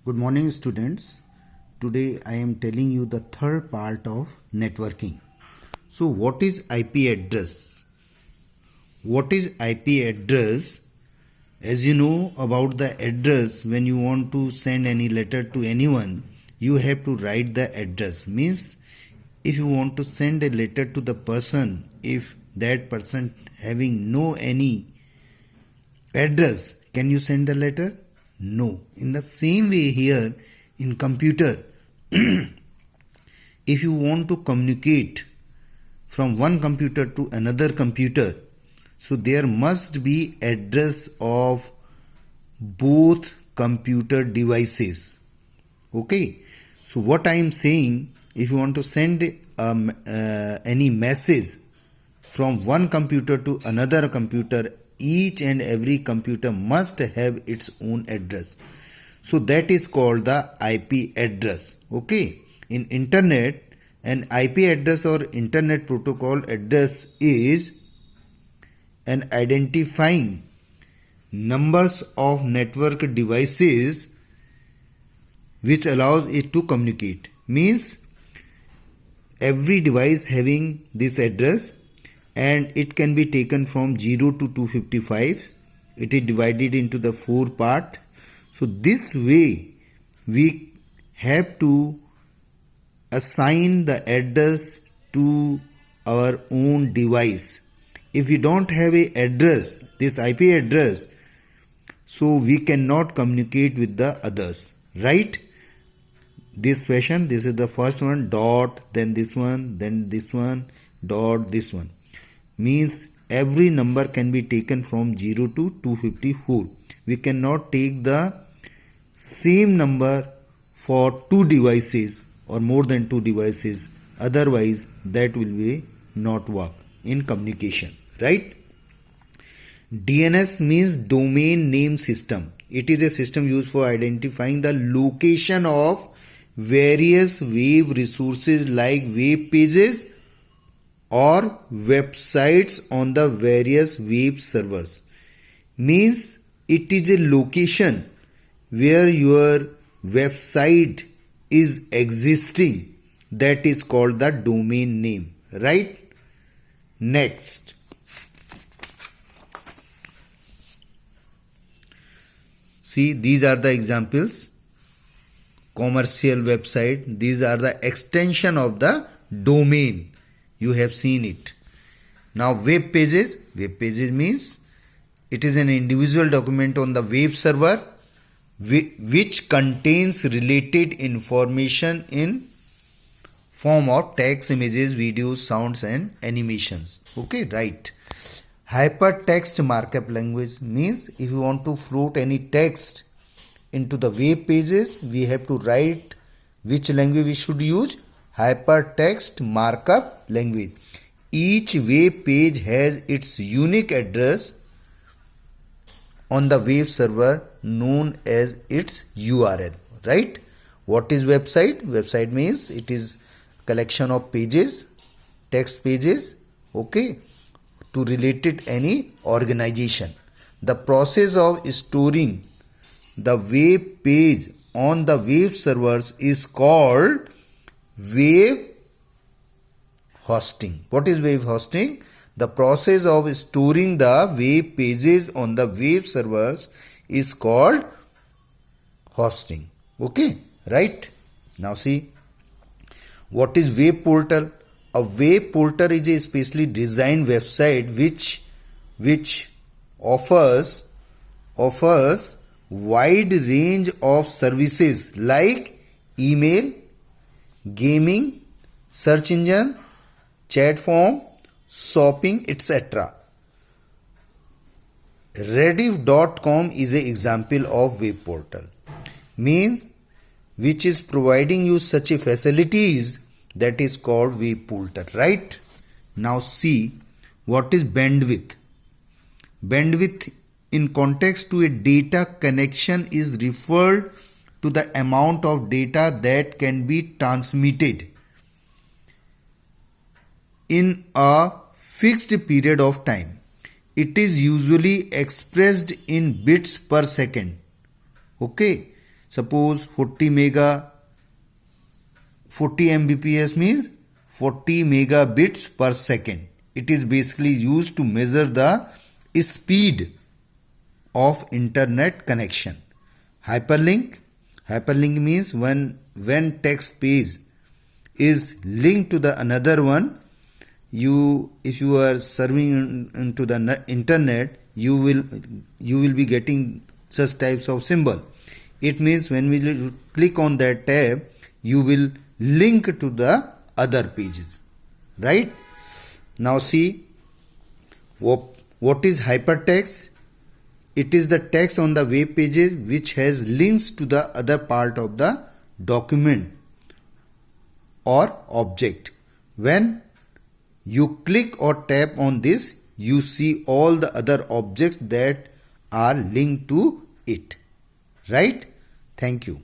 Good morning, students. Today I am telling you the third part of networking. So what is IP address? What is IP address? As you know about the address, when you want to send any letter to anyone, you have to write the address. Means if you want to send a letter to the person, if that person having no any address, can you send the letter? No. In the same way here in computer, if you want to communicate from one computer to another computer, so there must be address of both computer devices. Okay. So what I am saying, if you want to send any message from one computer to another computer, each and every computer must have its own address. So that is called the IP address. Okay. In internet, an IP address or internet protocol address is an identifying numbers of network devices which allows it to communicate. Means every device having this address, and it can be taken from 0 to 255. It is divided into the 4 parts. So this way we have to assign the address to our own device. If we don't have a address, this IP address, so we cannot communicate with the others, right? This fashion, this is the first one, dot, then this one, dot, this one. Means every number can be taken from 0 to 254. We cannot take the same number for two devices or more than two devices. Otherwise, that will be not work in communication, right? DNS means domain name system. It is a system used for identifying the location of various web resources like web pages or websites on the various web servers. Means it is a location where your website is existing. That is called the domain name, right? Next. See, these are the examples. Commercial website. These are the extension of the domain. You have seen it. Now web pages. Web pages means it is an individual document on the web server which contains related information in form of text, images, videos, sounds and animations. Okay, right. Hypertext markup language means if you want to float any text into the web pages, we have to write which language we should use. Hypertext markup language. Each web page has its unique address on the web server known as its URL, right? What is website? Website means it is collection of pages, text pages, okay, to related any organization. The process of storing the web page on the web servers is called web hosting. What is web hosting? The process of storing the web pages on the web servers is called hosting. Okay, right? Now see, what is web portal? A web portal is a specially designed website which offers wide range of services like email, gaming, search engine, chat form, shopping, etc. Rediff.com is an example of web portal. Means which is providing you such a facilities, that is called web portal, right? Now see, what is bandwidth? Bandwidth in context to a data connection is referred to the amount of data that can be transmitted in a fixed period of time. It is usually expressed in bits per second. Okay. Suppose 40 Mbps means 40 megabits per second. It is basically used to measure the speed of internet connection. Hyperlink means when text page is linked to the another one, if you are serving into the internet, you will be getting such types of symbol. It means when we click on that tab, you will link to the other pages, right? Now see, what is hypertext? It is the text on the web pages which has links to the other part of the document or object. When you click or tap on this, you see all the other objects that are linked to it, right? Thank you.